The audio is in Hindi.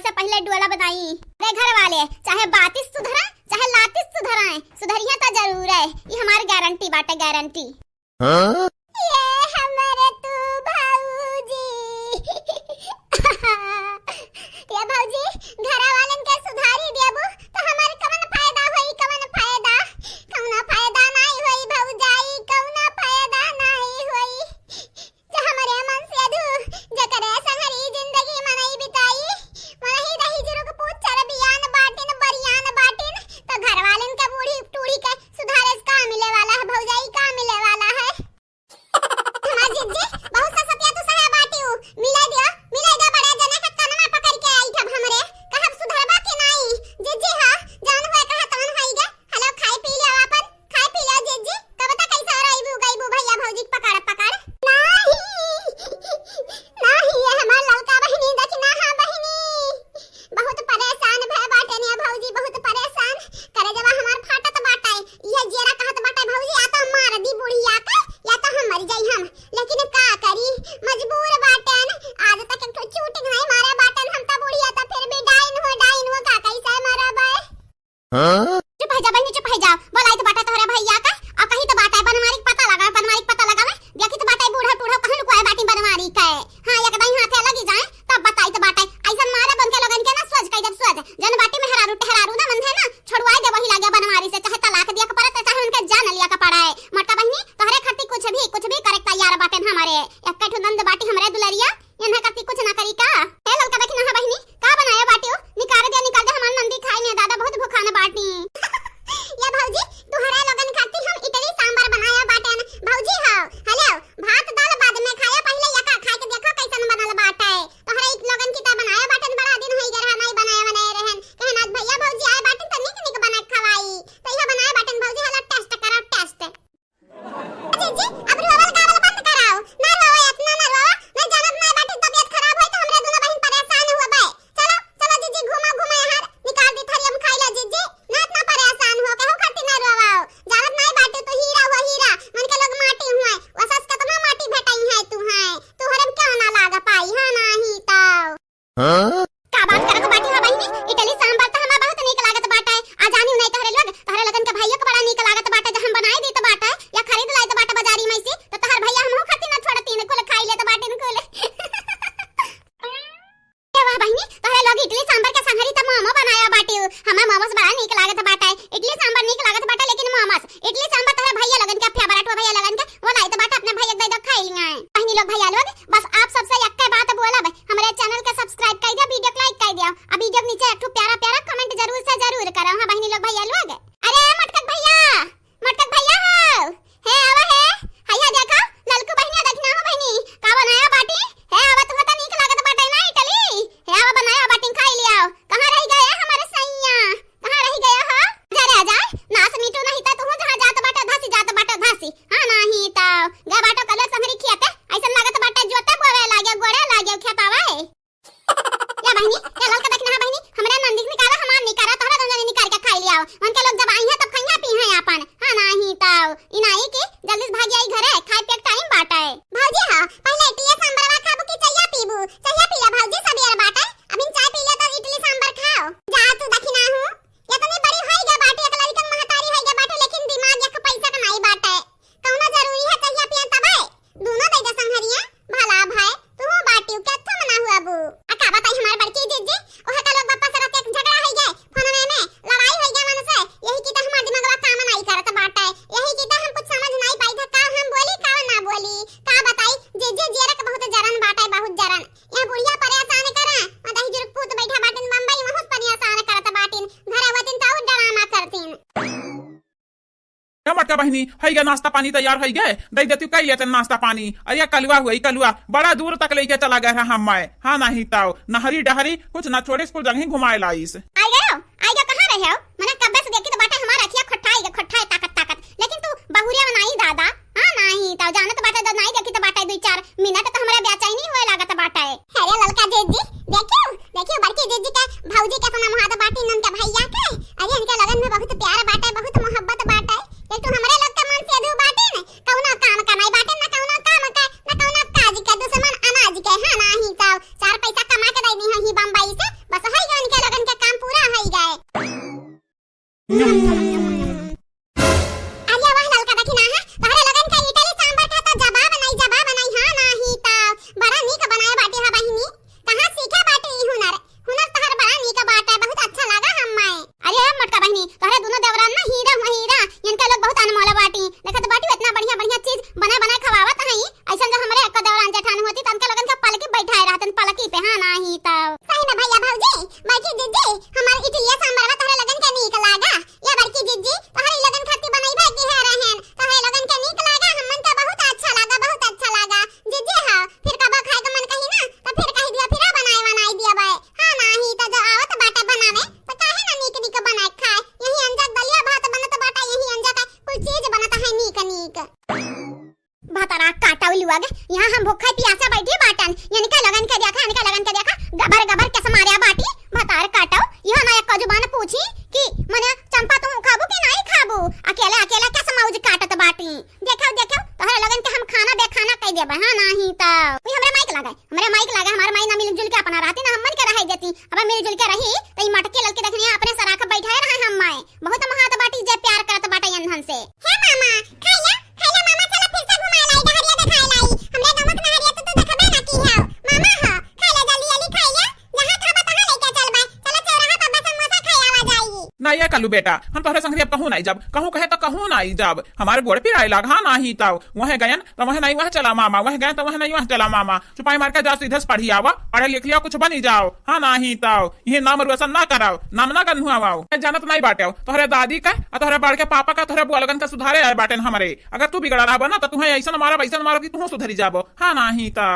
से पहले डोला बताई। अरे घर वाले चाहे बातिस सुधरा चाहे लातिस सुधराए, सुधरिया तो जरूर है, ये हमारी गारंटी बाटे, गारंटी। ये हमारे तू भाऊजी ये भाऊजी घर वालन के सुधारी देबू तो हमारे कवन फायदा होई, कवन फायदा, कौना फायदा नहीं होई भौजाई, कौना फायदा नहीं होई। जो हमारे मन से अधू जकरे संगरी जिंदगी मनई बिताई, वही रही जुरुक पूछ चर बियान बाटिन बरियान बाटिन, तो घर वालन के बूढ़ी टूड़ी के सुधारे का मिले वाला है भौजाई, का मिले वाला है। हमार जिज्जी बहुत सा सतिया तू सहा बाटियो मिला दियो बड़े जने के कनमा पकड़ के आई ठब हमरे कहब सुधरबा के नहीं। जिज्जी हां जान हुए कहा तवन होई गे। हेलो खाई पी लिया अपन, खाई पी लिया जिज्जी, कब तक कैसा रहीबू गईबू भैया भौजी पकड़ पकड़ नहीं ये हमार ललका बहिनी देखना। हां बहिनी बहुत परेशान भय बाटे ने भौजी, बहुत परेशान करे जब हमार फाटत बाटे, ये जेरा कहत बाटे भौजी आ तो मार दी बुढ़िया का या तो हम मर जाई हम, लेकिन का करी मजबूर बाटन, आज तक एक चूट नहीं मारे बाटन हम तो बुढ़िया तो फिर भी डाइन हो का कैसे मारा बे। चुप हो जा बहनी, चुप हो जा, बोलाई तो बाटा तोहरे भैया का और कहीं तो बाटा बनमारी पता लगा में देखी तो बाटा बूढ़ा टूढ़ा कहन को है बाटी बनमारी का। हां एक दही हाथे लगी जाए तब बताई तो बाटा ऐसा मारे बन के लोगन के ना सोच कई जब सोच जन बाटी में हरारू ना मन है ना छोड़वाई दे वही लागे बनमारी से, चाहे तलाक दिया के पड़े चाहे उनके जान लिया के पड़ा है। मटका बहनी तोहरे खातिर कुछ भी करे तैयार बाटन हमारे एक ठो नंद बाटी हमरे दुलरिया इन्हा खातिर कुछ ना करी का। ए ललका देखी ना बहनी का बनाया बाटियो, निकाल दे हमार नंदी खाई ने दादा बहुत भूखा ना बाटी। ये भौजी तुहरा लोगन खातिर हम इडली सांभर बनाया बाटन भौजी। हां हेलो भात दाल बाद में खाया, पहले यका खा के देखो कैसन बनल बाटा है। तोहरा इत लोगन की ता बनाया बाटन बड़ा दिन होई गए नहीं बनाया रहन कहन आज भैया भौजी आए बाटन त निक बना खवाई तो यह बनाया बाटन भौजी। हला टेस्ट करा टेस्ट जी अब रोवल गावल बंद कराओ ना, रोवे इतना ना रोवा, मैं जानत नहीं बाटी तबीयत खराब होई तो हमरे दोनों बहन परेशान हुआ बे। चलो चलो जीजी घुमा यार निकाल दी थारी हम खाई ला जीजी, ना इतना परेशान हो के हो खाती ना रोवाओ, जानत नहीं बाटी तो हीरा हुआ हीरा मन के लोग माटी हुए वसस कतना माटी भेटाई है तू है तोहरे में क्यों ना लागा पाई। हां नहीं तो का बात करत बाटी। हां बहिनी इडली सांभर त हमरा बहुत नीक लागत बाटा, आ जानी नहीं तोहरे लगन के भैया के बड़ा नीक लागत बाटा, जब हम बनाई दी तो बाटा या खरीद लाई तो बाटा बाजारी में से तो तोहर भैया हमहु खाती ना छोड़ती न कुल खाई ले तो बाटे न कुल। ए वाह बहिनी तोहरे लोग इडली सांभर के संगरी त मोमो बनाया बाटी, हमरा मोमोस बड़ा नीक लागत बाटा, इडली सांभर नीक लागत बाटा लेकिन मोमोस इडली सांभर तोहरे भैया लगन के फेवरेट हो, भैया लगन के वो लाई तो बाटा अपने भैया दे दो खाई लिया। बहिनी लोग भैया लोग बस आप सबसे एक बात बोलब, हमरे चैनल के सब्सक्राइब कर दियो, वीडियो को लाइक कर दियो, अब वीडियो के नीचे एक प्यारा कमेंट जरूर से जरूर करो। हां बहिनी लोग भैया लोग अरे मटकक भैया हो है आवा है हैया देखो ललकू बहिनी देखना हो बहिनी का बनाया बाटी है आवा तुमका नीक लागत बाटे ना इडली है आवा बनाया बाटी खाई लिया। कहां रह गए हमारे सैया, कहां रह गए हो जरे आ जाए नास मीठू नहीं त तू जहां जात बाटे धासी। हां नहीं त गे बाटो कलर संगरी खियाते ऐसा लागत बाटे जोते बोवे लागे गोड़े लागे खेतावा है। या बहिनी या ललका देखना है बहिनी हमरे नंदी निकाला हमार निकाला तोहरा दोनों निकाल के खाई लिया, उनके लोग जब आई है तब खैया पी है अपन। हां नहीं त इनाई के जल्दी से भागी आई घरे खाए पे टाइम बाटा है भौजी। हां पहले इडली सांभरवा खाबू की चाहिए पीबू, चाहिए पी ले भौजी सब यार बाटा अभी चाय पी ले तो इडली सांभर खाओ जा तू देखना हूं या तो नहीं बड़ी होई गे बाटी एक लड़कन महतारी होई गे बाटे लेकिन दिमाग एक पैसा का नहीं बाटा है कौनो जरूरी है चाहिए पिया तब है दोनों दे दे संघरिया भला भाई तू बाटी के तो मना हुआ बू आ का बताई हमार बड़की जीजी ओहे का लोग बापा से रात एक झगड़ा होई गए फोन में लड़ाई होई गए मन से यही की तो हमार दिमागवा काम नहीं करत बाटा है, यही की तो हम कुछ समझ नहीं पाई था का हम बोली का ना बोली का बताई जीजी जेरा के बहुत जरन बाटा है बहुत जरन यहां बुढ़िया परेशान करे मदही जुर्क पूत बैठा बाटिन बम्बई बहुत परेशान करत बाटिन घर आवतिन तो डरामा करतिन। मटका बहिनी है गे नाश्ता पानी तैयार है गे दे देती कई लेते नाश्ता पानी। अरे कलुआ हुई कलुआ बड़ा दूर तक लेके चला गया हम मैं। हाँ नहीं ताऊ नहरी डहरी कुछ ना छोड़े स्कूल जगह घुमाए लाइस। आई गए कहां रहे हो मने कब्बे से देखी तो बाटा हमारा अखिया खट्टाई ताकत लेकिन तू बहुरिया बनाई दादा। हां नहीं ताऊ जाने तो बाटा नहीं देखी तो बाटा 2-4 मिनट तो हमारा बेचाई नहीं हुए लागत बाटा है। अरे ललका जीजी देखियो बड़की जीजी के भौजी के अपना मुहाद बाटी नन के भैया के अरे इनके लगन में बहुत प्यार बाटा है बहुत मोहब्बत बाटा है ये तू हमरे लोग के मन से अधू बाटे ने कौनो काम का नहीं बाटे ना कौनो काम का ना कौनो काज के दुश्मन अनाज के। हां नहीं ताऊ 4 पैसा कमा के दई दी ही बम्बई से बस है जुल के रही तो ई मटके ललके देखने अपने सराख बैठाए रहा हम माए बहुत महात बाटी जे प्यार करत बाटे अंधन से। हे मामा खाइला मामा चलो फिर से घुमा लाई डहरिया दिखाई लाई हमरे गांव के नहरिया तो देखबे ना की है मामा ह खाइला जल्दी जल्दी खाइला जहां खाबा तहां लेके चलबे चलो चौराहा पर बस समोसा खाए आवा जाएगी। ना ये कलू बेटा हम तोहरे संग अब कहूं नहीं जब कहूं कहे तो कहूं नहीं जब हमारे गोड़ पे आए लगा नहीं तब वह गयन तो वह नहीं वह चला मामा वह गए तो वह नहीं वह चला मामा चुपाई मार के जाओ सीधे से पढ़ी आवा पढ़े लिख लिया कुछ बनी जाओ हाँ नहीं तो ये नाम रुसन ना कराओ नाम ना गन हुआ जानत नहीं बाटे तोहरे दादी का तोहरे बड़ के पापा का तोहरे बुआ लगन का सुधारे आए बाटे हमारे अगर तू बिगड़ा रहा ना तो तुम्हें ऐसा मारा वैसा मारो कि तू सुधरी जाबो हाँ नहीं तो